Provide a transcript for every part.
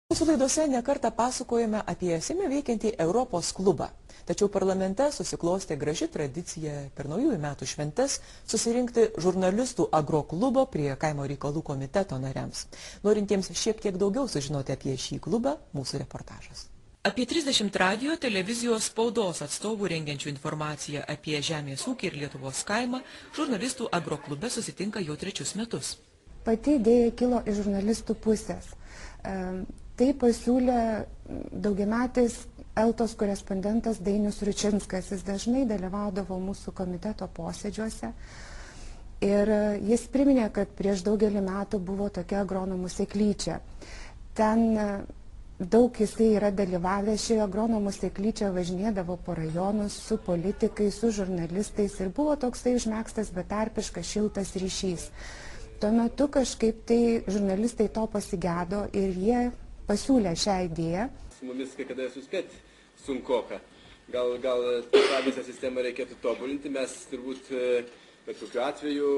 Mūsų laidose nekartą pasakojame apie Seime veikiantį Europos klubą. Tačiau parlamente susiklostė graži tradicija per naujųjų metų šventes susirinkti žurnalistų agroklubo prie kaimo reikalų komiteto nariams. Norintiems šiek tiek daugiau sužinoti apie šį klubą, mūsų reportažas. Apie 30 radio, televizijos, spaudos atstovų rengiančių informaciją apie žemės ūkį ir Lietuvos kaimą žurnalistų agroklube susitinka jau trečius metus. Pati idėja kilo iš žurnalistų pusės. Tai pasiūlė daugiametis Eltos korespondentas Dainius Ručinskas. Jis dažnai dalyvaudavo mūsų komiteto posėdžiuose. Ir jis priminė, kad prieš daugelį metų buvo tokia agronomų seklyčia. Ten daug jisai yra dalyvavęs, šioje agronomų seklyčia važinėdavo po rajonus su politikais, su žurnalistais ir buvo toksai užmegztas betarpiškas šiltas ryšys. Tuo metu kažkaip tai žurnalistai to pasigedo ir jie pasiūlė šią idėją. Su mumis kai kada suspėti sunkoka. Gal tą visą sistemą reikėtų tobulinti. Mes turbūt bet kokiu atveju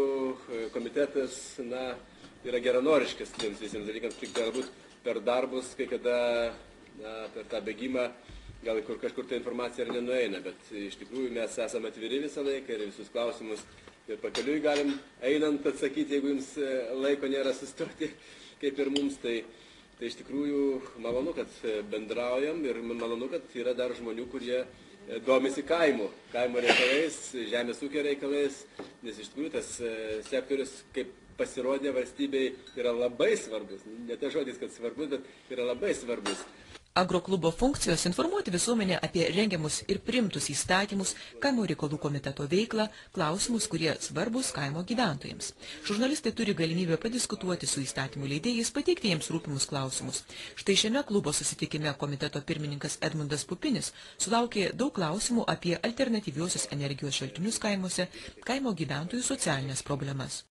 komitetas yra geranoriškas tiems visiems dalykams, tik galbūt per darbus, kai kada per tą bėgimą gal kažkur ta informacija ir nenueina, bet iš tikrųjų mes esame atviri visą laiką ir visus klausimus ir pakeliui galim einant atsakyti, jeigu jums laiko nėra sustoti, kaip ir mums. Tai iš tikrųjų malonu, kad bendraujam ir malonu, kad yra dar žmonių, kurie domisi kaimo reikalais, žemės ūkio reikalais, nes iš tikrųjų tas sektorius, kaip pasirodė valstybei, yra labai svarbus. Ne tas žodis, kad svarbus, bet yra labai svarbus. Agroklubo funkcijos informuoti visuomenę apie rengiamus ir primtus įstatymus, kaimo reikalų komiteto veiklą, klausimus, kurie svarbus kaimo gyventojams. Žurnalistai turi galimybę padiskutuoti su įstatymų leidėjais, pateikti jiems rūpimus klausimus. Štai šiame klubo susitikime komiteto pirmininkas Edmundas Pupinis sulaukė daug klausimų apie alternatyviosios energijos šaltinius kaimuose, kaimo gyventojų socialinės problemas.